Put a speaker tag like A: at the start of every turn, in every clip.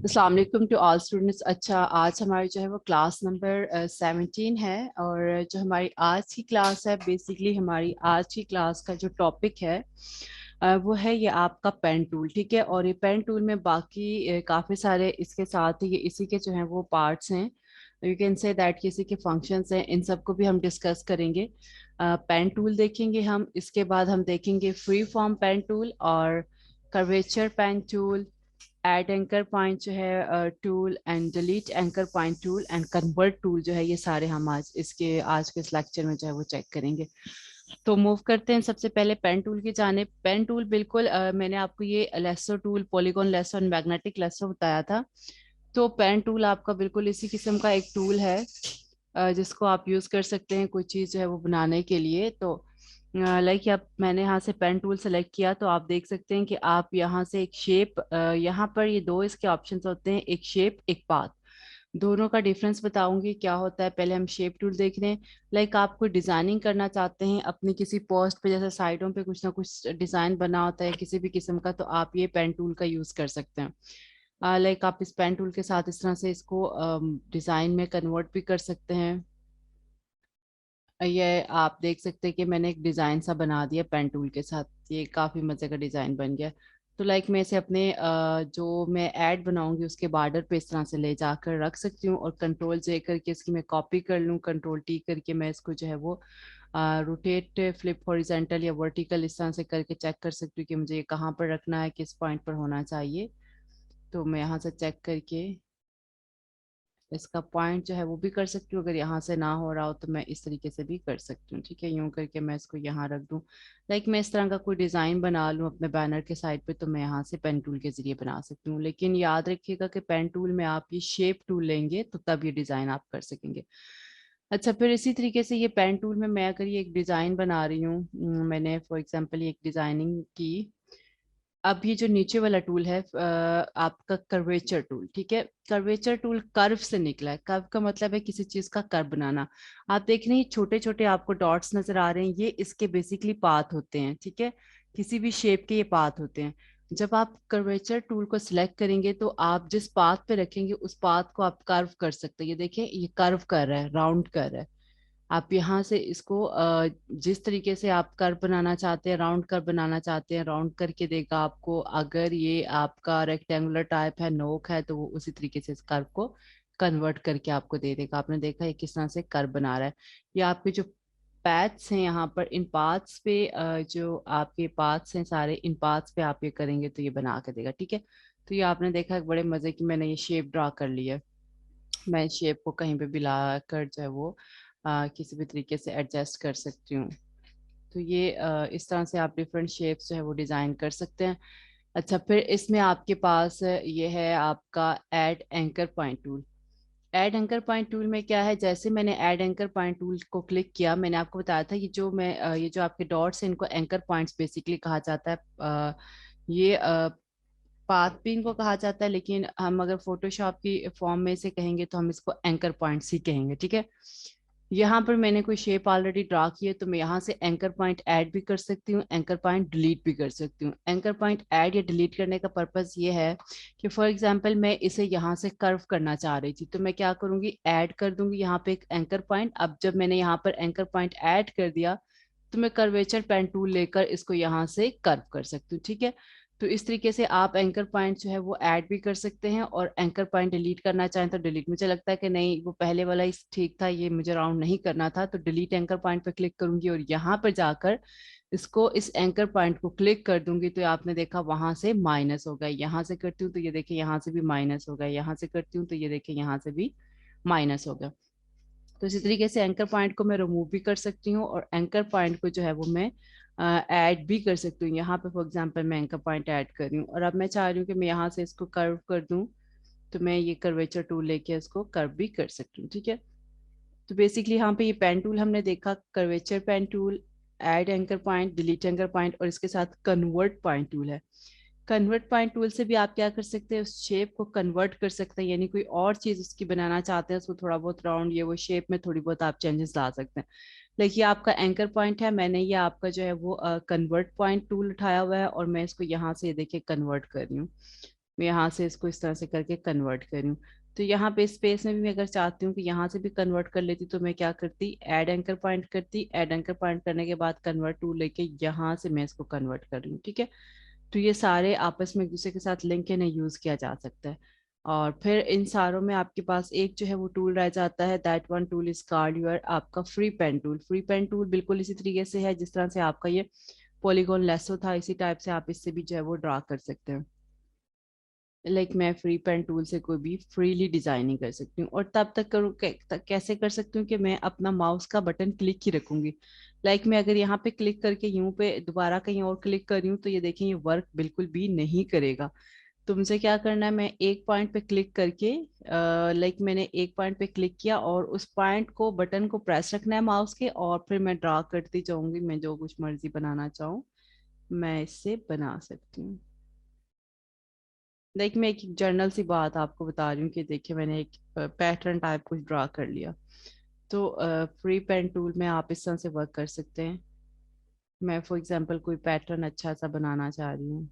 A: अस्सलाम वालेकुम to all students. अच्छा, आज हमारी जो है वो क्लास नंबर 17 है। और जो हमारी आज की क्लास है, बेसिकली हमारी आज की क्लास का जो टॉपिक है वो है ये आपका पेन टूल। ठीक है, और ये पेन टूल में बाकी काफ़ी सारे इसके साथ ही ये इसी के जो हैं वो पार्ट्स हैं। यू कैन से दैट कि इसी के फंक्शंस हैं, इन सबको भी हम डिस्कस करेंगे। पेन टूल देखेंगे हम, इसके बाद हम देखेंगे फ्री फॉर्म पेन टूल और curvature pen tool, add anchor point जो है tool, and delete anchor point tool, and convert tool जो है, ये सारे हम आज के इस लेक्चर में जो है वो चेक करेंगे। तो मूव करते हैं सबसे पहले पेन टूल की जाने। पेन टूल बिल्कुल मैंने आपको ये लेसो टूल, पॉलीगॉन लेसो और मैग्नेटिक लेसो बताया था। तो पेन टूल आपका बिल्कुल इसी किस्म का एक टूल है जिसको आप यूज कर सकते हैं कोई चीज जो है वो बनाने के लिए। तो लाइक आप, मैंने यहाँ से पेन टूल सेलेक्ट किया तो आप देख सकते हैं कि आप यहाँ से एक शेप, यहाँ पर ये दो इसके ऑप्शंस होते हैं, एक शेप एक पाथ। दोनों का डिफरेंस बताऊंगी क्या होता है। पहले हम शेप टूल देख रहे हैं। लाइक आप कोई डिजाइनिंग करना चाहते हैं अपनी किसी पोस्ट पे, जैसे साइडों पे कुछ ना कुछ डिजाइन बना होता है किसी भी किस्म का, तो आप ये पेन टूल का यूज कर सकते हैं। लाइक आप इस पेन टूल के साथ इस तरह से इसको डिजाइन में कन्वर्ट भी कर सकते हैं। ये आप देख सकते हैं कि मैंने एक डिजाइन सा बना दिया पेन टूल के साथ, ये काफी मजे का डिजाइन बन गया। तो लाइक मैं इसे अपने जो मैं ऐड बनाऊंगी उसके बॉर्डर पे इस तरह से ले जाकर रख सकती हूँ, और कंट्रोल जे करके इसकी मैं कॉपी कर लूँ, कंट्रोल टी करके मैं इसको जो है वो रोटेट, फ्लिप हॉरिजेंटल या वर्टिकल इस तरह से करके चेक कर सकती हूँ कि मुझे ये कहाँ पर रखना है, किस पॉइंट पर होना चाहिए। तो मैं यहाँ से चेक करके इसका पॉइंट जो है वो भी कर सकती हूँ। अगर यहाँ से ना हो रहा हो तो मैं इस तरीके से भी कर सकती हूँ। ठीक है, यूं करके मैं इसको यहाँ रख दूँ। लाइक मैं इस तरह का कोई डिजाइन बना लूँ अपने बैनर के साइड पे, तो मैं यहाँ से पेन टूल के जरिए बना सकती हूँ। लेकिन याद रखिएगा कि पेन टूल में आप ये शेप टूल लेंगे तो तब ये डिजाइन आप कर सकेंगे। अच्छा, फिर इसी तरीके से ये पेन टूल में मैं अगर ये एक डिजाइन बना रही हूँ, मैंने फॉर एग्जाम्पल ये एक डिजाइनिंग की। अब ये जो नीचे वाला टूल है आपका कर्वेचर टूल। ठीक है, कर्वेचर टूल कर्व से निकला है। कर्व का मतलब है किसी चीज का कर्व बनाना। आप देख रहे हैं छोटे छोटे आपको डॉट्स नजर आ रहे हैं, ये इसके बेसिकली पाथ होते हैं। ठीक है, किसी भी शेप के ये पाथ होते हैं। जब आप कर्वेचर टूल को सिलेक्ट करेंगे तो आप जिस पाथ पे रखेंगे उस पाथ को आप कर्व कर सकते हैं। ये देखिए, ये कर्व कर रहा है, राउंड कर रहा है। आप यहाँ से इसको जिस तरीके से आप कर्व बनाना चाहते हैं, राउंड कर्व बनाना चाहते हैं, राउंड करके देगा आपको। अगर ये आपका रेक्टेंगुलर टाइप है, नोक है, तो वो उसी तरीके से इस कर्व को कन्वर्ट करके आपको दे देगा। आपने देखा ये किस तरह से कर्व बना रहा है। ये आपके जो पैथ्स हैं यहाँ पर, इन पाथ्स पे जो आपके पाथ्स हैं सारे, इन पाथ्स पे आप ये करेंगे तो ये बना के देगा। ठीक है, तो ये आपने देखा एक बड़े मजे की मैंने ये शेप ड्रा कर ली है। मैं शेप को कहीं पे भी ला कर जो है वो किसी भी तरीके से एडजस्ट कर सकती हूँ। तो ये इस तरह से आप डिफरेंट शेप्स जो है वो डिजाइन कर सकते हैं। अच्छा, फिर इसमें आपके पास ये है आपका add anchor point tool. Add anchor point tool में क्या है, जैसे मैंने ऐड एंकर पॉइंट टूल को क्लिक किया, मैंने आपको बताया था ये जो आपके डॉट्स हैं इनको एंकर पॉइंट्स बेसिकली कहा जाता है। ये पाथ भी इनको कहा जाता है, लेकिन हम अगर फोटोशॉप की फॉर्म में से कहेंगे तो हम इसको एंकर पॉइंट्स ही कहेंगे। ठीक है, यहाँ पर मैंने कोई शेप ऑलरेडी ड्रा की है तो मैं यहाँ से एंकर पॉइंट ऐड भी कर सकती हूँ, एंकर पॉइंट डिलीट भी कर सकती हूँ। एंकर पॉइंट ऐड या डिलीट करने का पर्पस ये है कि फॉर एग्जांपल मैं इसे यहाँ से कर्व करना चाह रही थी, तो मैं क्या करूंगी, ऐड कर दूंगी यहाँ पे एक एंकर पॉइंट। अब जब मैंने यहाँ पर एंकर पॉइंट ऐड कर दिया तो मैं कर्वेचर पेन टूल लेकर इसको यहाँ से कर्व कर सकती हूँ। ठीक है, तो इस तरीके से आप एंकर पॉइंट जो है वो ऐड भी कर सकते हैं, और एंकर पॉइंट डिलीट करना चाहें तो डिलीट। मुझे लगता है कि नहीं, वो पहले वाला ही ठीक था, ये मुझे राउंड नहीं करना था, तो डिलीट एंकर पॉइंट पर क्लिक करूंगी और यहाँ पर जाकर इसको इस एंकर पॉइंट को क्लिक कर दूंगी। तो आपने देखा वहां से माइनस हो गया। यहाँ से करती हूँ तो ये देखिए यहाँ से भी माइनस हो गया, यहाँ से करती हूँ तो ये देखिए यहाँ से भी माइनस हो गया। तो इसी तरीके से एंकर पॉइंट को मैं रिमूव भी कर सकती हूँ, और एंकर पॉइंट को जो है वो मैं ऐड भी कर सकती हूँ। यहाँ पे फॉर एग्जांपल मैं एंकर पॉइंट ऐड कर रही हूँ, और अब मैं चाह रही हूँ कि मैं यहाँ से इसको कर्व कर दूँ, तो मैं ये कर्वेचर टूल लेके इसको कर्व भी कर सकती हूँ। ठीक है, तो बेसिकली यहाँ पे ये पेन टूल हमने देखा, curvature pen tool, add anchor point, delete anchor point, और इसके साथ कन्वर्ट पॉइंट टूल है। कन्वर्ट पॉइंट टूल से भी आप क्या कर सकते हैं, उस शेप को कन्वर्ट कर सकते हैं, यानी कोई और चीज उसकी बनाना चाहते हैं, उसको थोड़ा बहुत राउंड ये वो शेप में थोड़ी बहुत आप चेंजेस ला सकते हैं। देखिए आपका एंकर पॉइंट है, मैंने ये आपका जो है वो कन्वर्ट पॉइंट टूल उठाया हुआ है, और मैं इसको यहाँ से देखिए कन्वर्ट कर रही हूँ। मैं यहाँ से इसको इस तरह से करके कन्वर्ट करूँ। तो यहाँ पे स्पेस में भी मैं अगर चाहती हूँ कि यहाँ से भी कन्वर्ट कर लेती तो मैं क्या करती, ऐड एंकर पॉइंट करती, ऐड एंकर पॉइंट करने के बाद कन्वर्ट टूल लेके यहाँ से मैं इसको कन्वर्ट कर रही हूँ, ठीक है। तो ये सारे आपस में एक दूसरे के साथ लिंक है, इन्हें यूज किया जा सकता है। और फिर इन सारों में आपके पास एक जो है वो टूल रह जाता है, that one tool is called your आपका free pen tool. Free pen tool बिल्कुल इसी तरीके से है जिस तरह से आपका ये पॉलीगॉन लेसो था, इसी टाइप से आप इससे भी जो है वो ड्रा कर सकते हैं। मैं फ्री पेन टूल से कोई भी फ्रीली डिजाइनिंग कर सकती हूँ, और तब तक करूँ कैसे कर सकती हूँ कि मैं अपना माउस का बटन क्लिक ही रखूंगी। मैं अगर यहाँ पे क्लिक करके यूं पे दोबारा कहीं और क्लिक कर रही हूँ तो ये देखें ये वर्क बिल्कुल भी नहीं करेगा। तो मुझे क्या करना है, मैं एक पॉइंट पे क्लिक करके मैंने एक पॉइंट पे क्लिक किया और उस पॉइंट को बटन को प्रेस रखना है माउस के, और फिर मैं ड्रा करती जाऊंगी, मैं जो कुछ मर्जी बनाना चाहूँ मैं इससे बना सकती हूँ। मैं एक जर्नल सी बात आपको बता रही हूँ कि देखिए मैंने एक पैटर्न टाइप कुछ ड्रा कर लिया। तो फ्री पेन टूल में आप इस तरह से वर्क कर सकते हैं। मैं फॉर एग्जांपल कोई पैटर्न अच्छा सा बनाना चाह रही हूँ।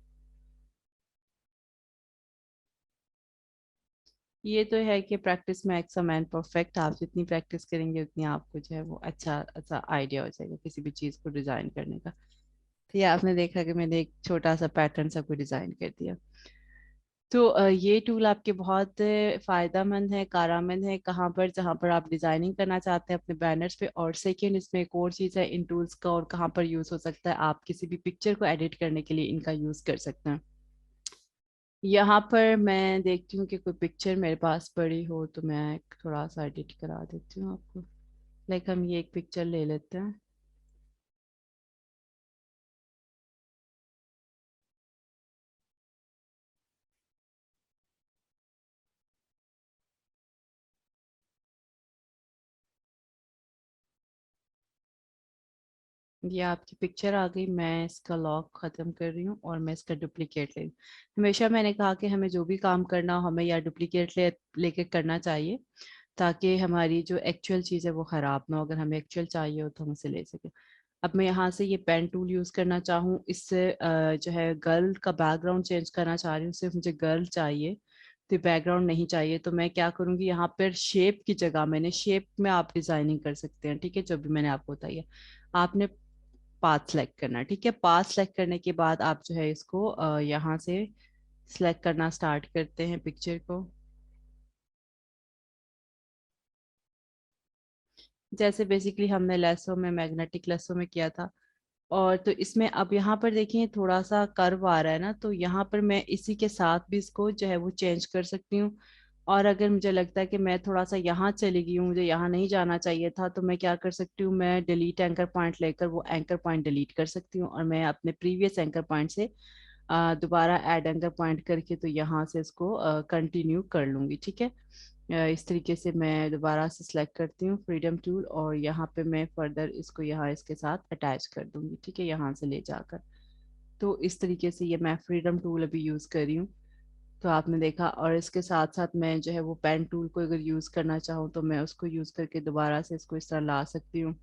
A: ये तो है कि practice makes a man perfect, आप जितनी प्रैक्टिस करेंगे उतनी आपको जो है वो अच्छा अच्छा आइडिया हो जाएगा किसी भी चीज़ को डिज़ाइन करने का। तो ये आपने देखा कि मैंने एक छोटा सा पैटर्न सा कोई डिज़ाइन कर दिया। तो ये टूल आपके बहुत फायदेमंद है, कारआमद है कहाँ पर, जहाँ पर आप डिजाइनिंग करना चाहते हैं अपने बैनर्स पे। और सेकेंड इसमें एक और चीज़ है इन टूल्स का, और कहाँ पर यूज़ हो सकता है, आप किसी भी पिक्चर को एडिट करने के लिए इनका यूज़ कर सकते हैं। यहाँ पर मैं देखती हूँ कि कोई पिक्चर मेरे पास पड़ी हो तो मैं थोड़ा सा एडिट करा देती हूँ आपको। हम ये एक पिक्चर ले लेते हैं। ये आपकी पिक्चर आ गई, मैं इसका लॉक ख़त्म कर रही हूँ और मैं इसका डुप्लीकेट ले रही हूँ। हमेशा मैंने कहा कि हमें जो भी काम करना हो हमें या डुप्लीकेट लेके करना चाहिए, ताकि हमारी जो एक्चुअल चीज़ है वो ख़राब ना हो। अगर हमें एक्चुअल चाहिए हो तो हम उसे ले सकें। अब मैं यहाँ से ये पेन टूल यूज़ करना चाहूँ, इससे जो है गर्ल का बैकग्राउंड चेंज करना चाह रही हूँ, सिर्फ मुझे गर्ल चाहिए, तो बैकग्राउंड नहीं चाहिए। तो मैं क्या करूँगी, यहाँ पर शेप की जगह मैंने शेप में आप डिज़ाइनिंग कर सकते हैं, ठीक है, जो भी मैंने आपको बताई है। आपने पाथ सेलेक्ट करना है, ठीक है। पाथ सेलेक्ट करने के बाद आप जो है इसको यहाँ से सिलेक्ट करना स्टार्ट करते हैं पिक्चर को। जैसे बेसिकली हमने लेसो में, मैग्नेटिक लेसो में किया था। और तो इसमें अब यहाँ पर देखिए थोड़ा सा कर्व आ रहा है ना, तो यहाँ पर मैं इसी के साथ भी इसको जो है वो चेंज कर सकती हूँ। और अगर मुझे लगता है कि मैं थोड़ा सा यहाँ चली गई हूँ, मुझे यहाँ नहीं जाना चाहिए था, तो मैं क्या कर सकती हूँ, मैं डिलीट एंकर पॉइंट लेकर वो एंकर पॉइंट डिलीट कर सकती हूँ, और मैं अपने प्रीवियस एंकर पॉइंट से दोबारा ऐड एंकर पॉइंट करके तो यहाँ से इसको कंटिन्यू कर लूँगी, ठीक है। इस तरीके से मैं दोबारा से सिलेक्ट करती हूँ फ्रीडम टूल, और यहाँ पे मैं फर्दर इसको यहाँ इसके साथ अटैच कर दूंगी, ठीक है, यहाँ से ले जाकर। तो इस तरीके से ये मैं फ्रीडम टूल अभी यूज़ कर रही हूँ। तो आपने देखा, और इसके साथ साथ मैं जो है वो पेन टूल को अगर यूज़ करना चाहूँ तो मैं उसको यूज़ करके दोबारा से इसको इस तरह ला सकती हूँ।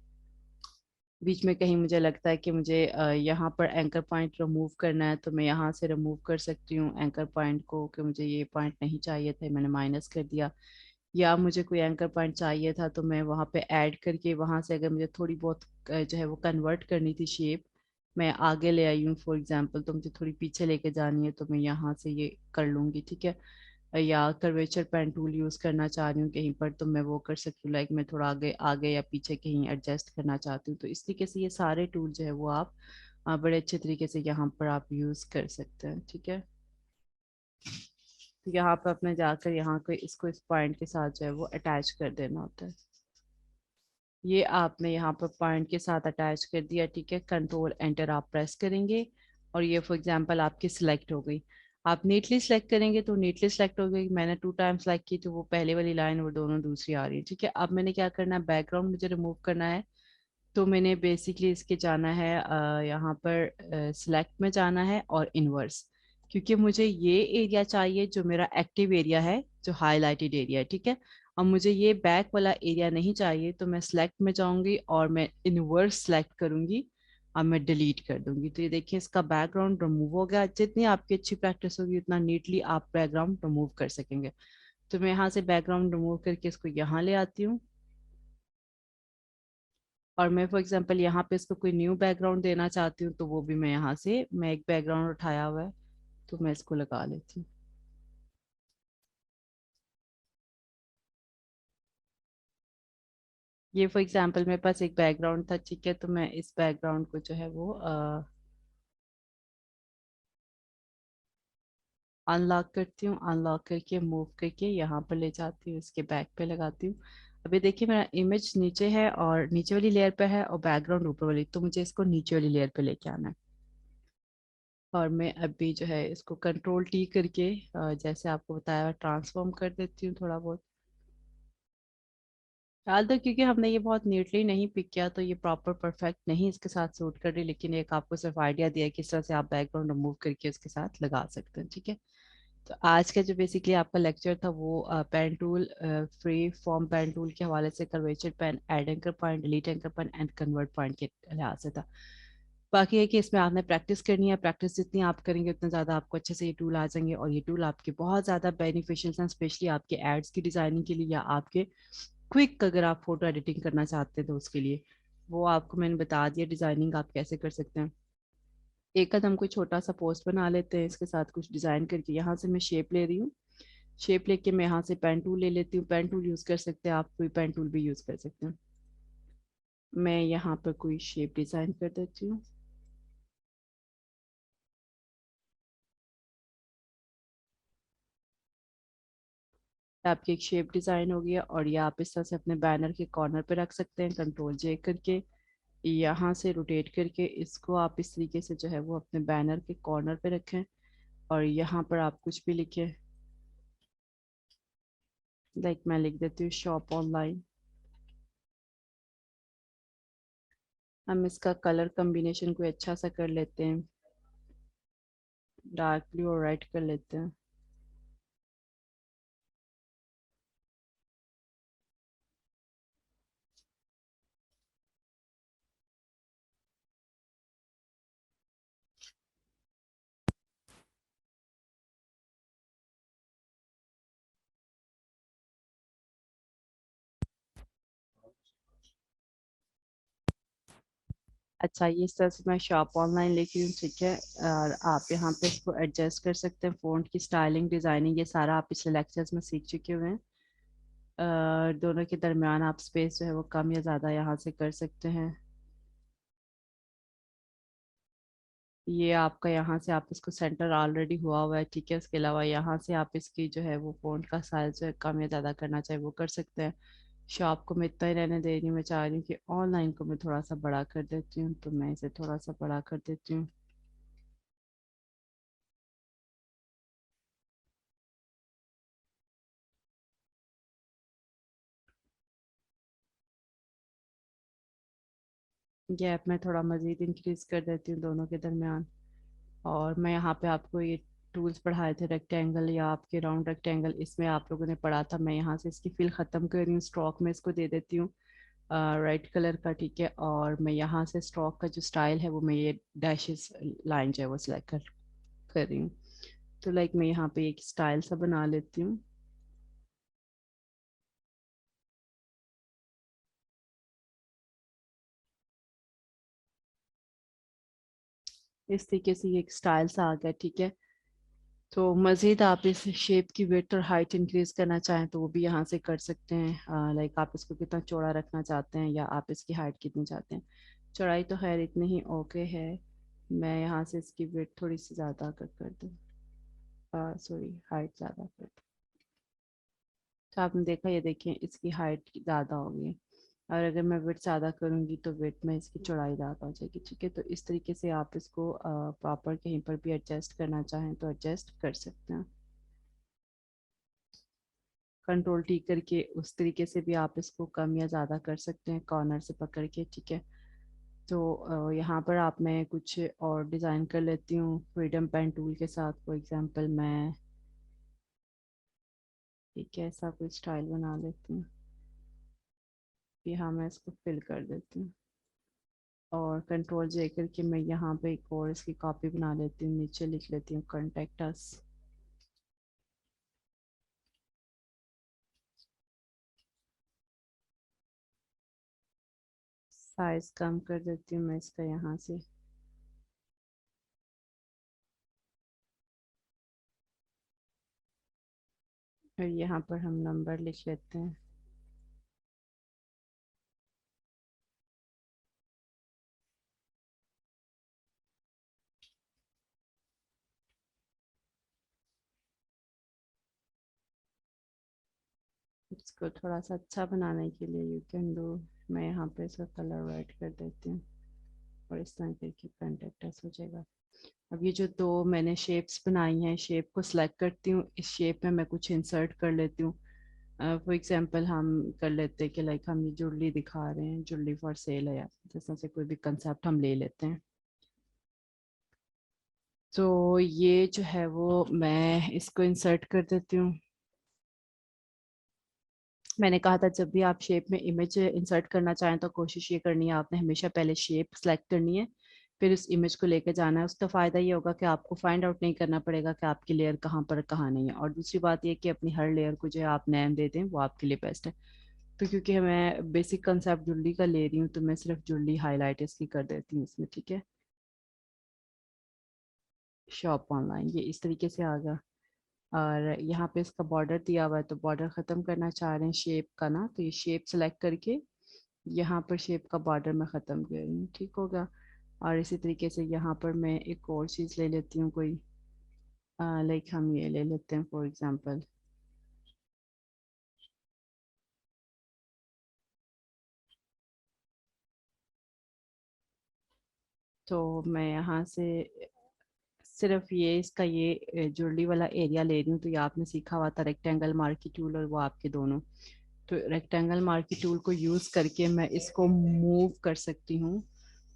A: बीच में कहीं मुझे लगता है कि मुझे यहाँ पर एंकर पॉइंट रिमूव करना है तो मैं यहाँ से रिमूव कर सकती हूँ एंकर पॉइंट को, कि मुझे ये पॉइंट नहीं चाहिए था, मैंने माइनस कर दिया। या मुझे कोई एंकर पॉइंट चाहिए था तो मैं वहाँ पे ऐड करके वहाँ से अगर मुझे थोड़ी बहुत जो है वो कन्वर्ट करनी थी शेप, मैं आगे ले आई हूँ फॉर एग्जांपल, तो मुझे थोड़ी पीछे लेके जानी है तो मैं यहाँ से ये कर लूँगी, ठीक है। या कर्वेचर पेन टूल यूज़ करना चाह रही हूँ कहीं पर तो मैं वो कर सकती हूँ, मैं थोड़ा आगे आगे या पीछे कहीं एडजस्ट करना चाहती हूँ। तो इस तरीके से ये सारे टूल जो है वो आप बड़े अच्छे तरीके से यहाँ पर आप यूज़ कर सकते हैं, ठीक है। तो यहाँ पर अपने जाकर यहाँ को इसको इस पॉइंट के साथ जो है वो अटैच कर देना होता है। ये आपने यहाँ पर पॉइंट के साथ अटैच कर दिया, ठीक है। कंट्रोल एंटर आप प्रेस करेंगे और ये फॉर एग्जांपल आपकी सिलेक्ट हो गई। आप नीटली सेलेक्ट करेंगे तो नीटली सेलेक्ट हो गई, मैंने 2 टाइम सेलेक्ट की तो वो पहले वाली लाइन वो दोनों दूसरी आ रही है, ठीक है। अब मैंने क्या करना है, बैकग्राउंड मुझे रिमूव करना है। तो मैंने बेसिकली इसके जाना है यहाँ पर सिलेक्ट में जाना है और इनवर्स, क्योंकि मुझे ये एरिया चाहिए जो मेरा एक्टिव एरिया है, जो हाईलाइटेड एरिया है, ठीक है। अब मुझे ये बैक वाला एरिया नहीं चाहिए तो मैं सिलेक्ट में जाऊंगी और मैं इनवर्स सेलेक्ट करूंगी। अब मैं डिलीट कर दूंगी, तो ये देखिए इसका बैकग्राउंड रिमूव हो गया। जितनी आपकी अच्छी प्रैक्टिस होगी उतना नीटली आप बैकग्राउंड रिमूव कर सकेंगे। तो मैं यहाँ से बैकग्राउंड रिमूव करके इसको यहाँ ले आती हूँ, और मैं फॉर एग्जांपल यहाँ पे इसको कोई न्यू बैकग्राउंड देना चाहती हूँ, तो वो भी मैं यहाँ से, मैं एक बैकग्राउंड उठाया हुआ है तो मैं इसको लगा लेती हूँ। ये फॉर एग्जांपल मेरे पास एक बैकग्राउंड था, ठीक है, तो मैं इस बैकग्राउंड को जो है वो अनलॉक करती हूँ। अनलॉक करके मूव करके यहाँ पर ले जाती हूँ, इसके बैक पे लगाती हूँ। अभी देखिए मेरा इमेज नीचे है और नीचे वाली लेयर पे है, और बैकग्राउंड ऊपर वाली, तो मुझे इसको नीचे वाली लेयर पे लेके आना है। और मैं अभी जो है इसको कंट्रोल टी करके जैसे आपको बताया ट्रांसफॉर्म कर देती हूँ थोड़ा बहुत। फिलहाल तो क्योंकि हमने ये बहुत नीटली नहीं पिक किया, तो ये प्रॉपर परफेक्ट नहीं इसके साथ सूट कर रही, लेकिन एक आपको सिर्फ आइडिया दिया है किस तरह से आप बैकग्राउंड रिमूव करके उसके साथ लगा सकते हैं, ठीक है। तो आज का जो बेसिकली आपका लेक्चर था वो pen tool, free form pen tool के हवाले से, curvature pen, add anchor point, delete anchor point and convert point के लिहाज से था। बाकी है कि इसमें आपने प्रैक्टिस करनी है, प्रैक्टिस जितनी आप करेंगे उतना ज़्यादा आपको अच्छे से ये टूल आ जाएंगे, और ये टूल आपके बहुत ज़्यादा बेनिफिशियल हैं, स्पेशली आपके एड्स की डिज़ाइनिंग के लिए, या आपके क्विक अगर आप फोटो एडिटिंग करना चाहते हैं तो उसके लिए। वो आपको मैंने बता दिया डिज़ाइनिंग आप कैसे कर सकते हैं। एक कदम कोई छोटा सा पोस्ट बना लेते हैं, इसके साथ कुछ डिज़ाइन करके यहाँ से मैं शेप ले रही हूँ। शेप लेके मैं यहाँ से पेन टूल ले लेती हूँ, पेन टूल यूज़ कर सकते हैं आप, कोई पेन टूल भी यूज़ कर सकते हैं। मैं यहाँ पर कोई शेप डिज़ाइन कर देती हूँ। आपकी एक शेप डिज़ाइन हो गया, और ये आप इस तरह से अपने बैनर के कॉर्नर पे रख सकते हैं, कंट्रोल जे करके। यहाँ से रोटेट करके इसको आप इस तरीके से जो है वो अपने बैनर के कॉर्नर पे रखें, और यहाँ पर आप कुछ भी लिखें। लाइक मैं लिख देती हूँ शॉप ऑनलाइन। हम इसका कलर कम्बिनेशन कोई अच्छा सा कर लेते हैं, डार्क ब्लू और रेड कर लेते हैं। अच्छा, ये इस तरह से मैं शॉप ऑनलाइन लिख रही हूँ, ठीक है। और आप यहाँ पे इसको एडजस्ट कर सकते हैं, फ़ॉन्ट की स्टाइलिंग, डिज़ाइनिंग, ये सारा आप पिछले लेक्चर्स में सीख चुके हुए हैं। दोनों के दरमियान आप स्पेस जो है वो कम या ज़्यादा यहाँ से कर सकते हैं। ये आपका यहाँ से आप इसको सेंटर ऑलरेडी हुआ हुआ है, ठीक है। इसके अलावा यहाँ से आप इसकी जो है वो फ़ॉन्ट का साइज जो है कम या ज़्यादा करना चाहे वो कर सकते हैं। शॉप को मैं इतना ही रहने दे रही हूँ, मैं चाह रही हूँ कि ऑनलाइन को मैं थोड़ा सा बड़ा कर देती हूँ, तो मैं इसे थोड़ा सा बड़ा कर देती हूँ। गैप मैं थोड़ा मज़ीद इंक्रीज कर देती हूँ दोनों के दरमियान। और मैं यहाँ पे आपको ये टूल्स पढ़ाए थे, रेक्टेंगल या आपके राउंड रेक्टेंगल, इसमें आप लोगों ने पढ़ा था। मैं यहाँ से इसकी फिल ख़त्म कर रही हूँ, स्ट्रोक में इसको दे देती हूँ रेड कलर का, ठीक है। और मैं यहाँ से स्ट्रोक का जो स्टाइल है वो मैं ये डैशेस लाइन जो है वो सिलेक्ट कर रही हूँ। तो लाइक मैं यहाँ पे एक स्टाइल सा बना लेती हूँ। इस तरीके से ये एक स्टाइल सा आ गया, ठीक है। तो मज़ीद आप इस शेप की विड्थ और हाइट इंक्रीज करना चाहें तो वो भी यहाँ से कर सकते हैं। लाइक आप इसको कितना चौड़ा रखना चाहते हैं, या आप इसकी हाइट कितनी चाहते हैं। चौड़ाई तो खैर इतनी ही ओके है। मैं यहाँ से इसकी विड्थ थोड़ी सी ज़्यादा कर दूँ, सॉरी हाइट ज़्यादा कर दूँ। तो आपने देखा, ये देखें इसकी हाइट ज़्यादा हो गई है। और अगर मैं विड्थ ज़्यादा करूँगी तो विड्थ में इसकी चौड़ाई ज़्यादा हो जाएगी, ठीक है। तो इस तरीके से आप इसको प्रॉपर कहीं पर भी एडजस्ट करना चाहें तो एडजस्ट कर सकते हैं। कंट्रोल टी करके उस तरीके से भी आप इसको कम या ज़्यादा कर सकते हैं, कॉर्नर से पकड़ के, ठीक है। तो यहाँ पर आप, मैं कुछ और डिज़ाइन कर लेती हूँ फ्रीडम पेन टूल के साथ। फॉर एग्जांपल मैं एक ऐसा कोई स्टाइल बना लेती हूँ। यहाँ मैं इसको फिल कर देती हूँ। और कंट्रोल जे करके मैं यहाँ पे एक और इसकी कॉपी बना लेती हूँ, नीचे लिख लेती हूँ कॉन्टेक्ट अस। साइज कम कर देती हूँ मैं इसका यहाँ से। और यहाँ पर हम नंबर लिख लेते हैं। इसको थोड़ा सा अच्छा बनाने के लिए यू कैन डू, मैं यहाँ पे इसका कलर रेड कर देती हूँ और इस तरह करके कॉन्टेक्ट हो जाएगा। अब ये जो दो मैंने शेप्स बनाई हैं, शेप को सिलेक्ट करती हूँ, इस शेप में मैं कुछ इंसर्ट कर लेती हूँ। फॉर एग्जांपल हम कर लेते हैं कि लाइक हम ये ज्वेलरी दिखा रहे हैं, ज्वेलरी फॉर सेल है, या जैसा से कोई भी कंसेप्ट हम ले लेते हैं। तो ये जो है वो मैं इसको इंसर्ट कर देती हूँ। मैंने कहा था जब भी आप शेप में इमेज इंसर्ट करना चाहें तो कोशिश ये करनी है आपने हमेशा पहले शेप सेलेक्ट करनी है, फिर उस इमेज को लेकर जाना है। उसका फ़ायदा ये होगा कि आपको फाइंड आउट नहीं करना पड़ेगा कि आपकी लेयर कहाँ पर कहाँ नहीं है। और दूसरी बात ये कि अपनी हर लेयर को जो है आप नेम दे दें, वो आपके लिए बेस्ट है। तो क्योंकि मैं बेसिक कंसेप्ट जुल्ली का ले रही हूँ तो मैं सिर्फ जुल्ली हाईलाइट इसकी कर देती हूँ इसमें, ठीक है। शॉप ऑनलाइन ये इस तरीके से आ गया। और यहाँ पे इसका बॉर्डर दिया हुआ है, तो बॉर्डर ख़त्म करना चाह रहे हैं शेप का ना, तो ये शेप सेलेक्ट करके यहाँ पर शेप का बॉर्डर मैं ख़त्म कर रही हूँ, ठीक होगा। और इसी तरीके से यहाँ पर मैं एक और चीज़ ले लेती हूँ कोई, लाइक हम ये ले लेते हैं फॉर एग्जांपल। तो मैं यहाँ से सिर्फ ये इसका ये जुर्ली वाला एरिया ले रही हूँ। तो ये आपने सीखा हुआ था रेक्टेंगल मार्की टूल, और वो आपके दोनों। तो रेक्टेंगल मार्की टूल को यूज़ करके मैं इसको मूव कर सकती हूँ।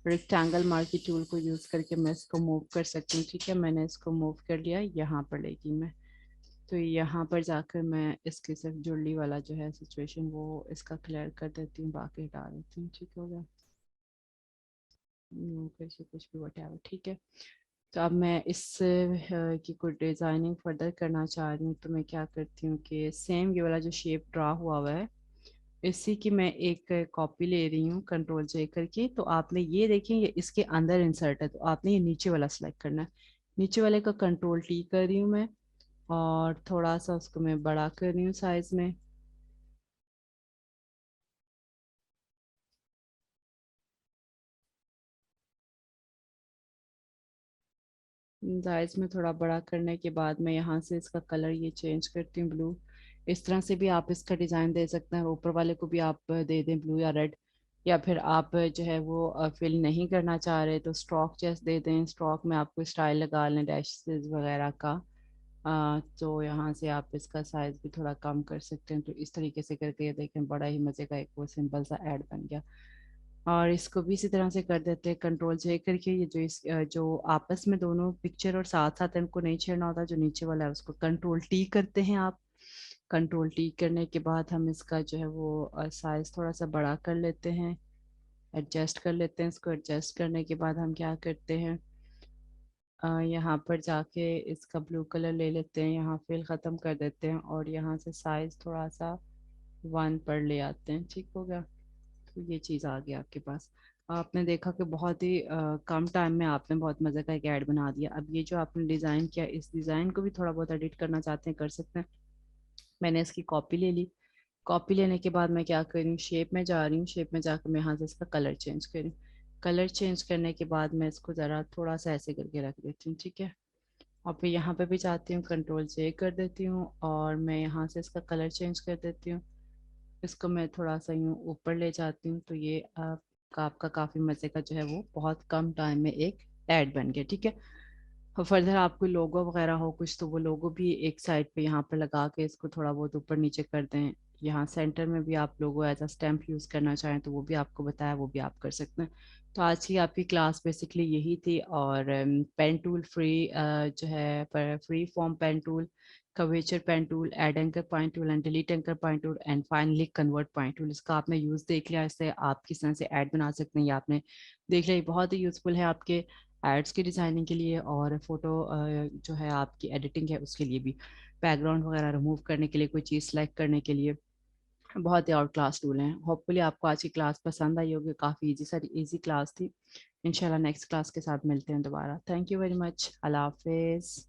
A: रेक्टेंगल मार्की टूल को यूज़ करके मैं इसको मूव कर सकती हूँ, ठीक है। मैंने इसको मूव कर लिया, यहाँ पर लेगी मैं। तो यहाँ पर जाकर मैं इसके सिर्फ जुड़ली वाला जो है सिचुएशन वो इसका क्लियर कर देती हूँ, बाकी हटा देती हूँ, ठीक हो गया। कैसे कुछ भी वटेवर, ठीक है। तो अब मैं इस की कोई डिज़ाइनिंग फर्दर करना चाह रही हूँ, तो मैं क्या करती हूँ कि सेम ये वाला जो शेप ड्रा हुआ हुआ है, इसी की मैं एक कॉपी ले रही हूँ कंट्रोल जे करके। तो आपने ये देखें ये इसके अंदर इंसर्ट है, तो आपने ये नीचे वाला सेलेक्ट करना है। नीचे वाले का कंट्रोल टी कर रही हूँ मैं, और थोड़ा सा उसको मैं बड़ा कर रही हूँ साइज में। साइज में थोड़ा बड़ा करने के बाद मैं यहाँ से इसका कलर ये चेंज करती हूँ ब्लू। इस तरह से भी आप इसका डिज़ाइन दे सकते हैं, ऊपर वाले को भी आप दे दें ब्लू या रेड। या फिर आप जो है वो फिल नहीं करना चाह रहे तो स्ट्रोक जैसे दे दें, स्ट्रोक में आपको स्टाइल लगा लें डैशेस वगैरह का। तो यहाँ से आप इसका साइज भी थोड़ा कम कर सकते हैं। तो इस तरीके से करके ये देखें बड़ा ही मज़े का एक वो सिंपल सा ऐड बन गया। और इसको भी इसी तरह से कर देते हैं कंट्रोल जे करके। ये जो जो आपस में दोनों पिक्चर और साथ साथ इनको नहीं छेड़ना होता, जो नीचे वाला है उसको कंट्रोल टी करते हैं आप। कंट्रोल टी करने के बाद हम इसका जो है वो साइज थोड़ा सा बड़ा कर लेते हैं, एडजस्ट कर लेते हैं। इसको एडजस्ट करने के बाद हम क्या करते हैं, यहाँ पर जाके इसका ब्लू कलर ले लेते हैं, यहाँ फिल ख़त्म कर देते हैं और यहाँ से साइज थोड़ा सा 1 पर ले आते हैं, ठीक हो गया। तो ये चीज़ आ गई आपके पास। आपने देखा कि बहुत ही कम टाइम में आपने बहुत मज़े का एक ऐड बना दिया। अब ये जो आपने डिज़ाइन किया, इस डिज़ाइन को भी थोड़ा बहुत एडिट करना चाहते हैं कर सकते हैं। मैंने इसकी कॉपी ले ली। कॉपी लेने के बाद मैं क्या कर रही हूँ, शेप में जा रही हूँ, शेप में जाकर मैं यहाँ से इसका कलर चेंज कर रही हूँ। कलर चेंज करने के बाद मैं इसको ज़रा थोड़ा सा ऐसे करके रख देती हूँ, ठीक है। और फिर यहाँ पे भी जाती हूँ, कंट्रोल जे कर देती हूँ और मैं यहाँ से इसका कलर चेंज कर देती हूँ। इसको मैं थोड़ा सा यूँ ऊपर ले जाती हूँ, तो ये आपका काफ़ी मज़े का जो है वो बहुत कम टाइम में एक ऐड बन गया, ठीक है। और फर्दर आपको लोगो वगैरह हो कुछ, तो वो लोगो भी एक साइड पे यहाँ पर लगा के इसको थोड़ा बहुत ऊपर नीचे कर दें। यहाँ सेंटर में भी आप लोगो एज अ स्टैम्प यूज़ करना चाहें तो वो भी आपको बताया, वो भी आप कर सकते हैं। तो आज की आपकी क्लास बेसिकली यही थी। और पेन टूल फ्री जो है, free form pen tool curvature pen tool, add anchor point tool and delete anchor point tool and finally convert point tool. इसका आपने यूज़ देख लिया, इससे आप किस तरह से ऐड बना सकते हैं, ये आपने देख लिया। ये बहुत ही यूज़फुल है आपके एड्स की डिज़ाइनिंग के लिए और फोटो जो है आपकी एडिटिंग है उसके लिए भी, बैकग्राउंड वगैरह रिमूव करने के लिए, कोई चीज़ सेलेक्ट करने के लिए बहुत ही आउट क्लास टूल हैं। होपफुली आपको आज की क्लास पसंद आई होगी, काफ़ी इजी सारी इजी क्लास थी। इंशाल्लाह नेक्स्ट क्लास के साथ मिलते हैं दोबारा। Thank you very much. अल्लाह हाफिज़।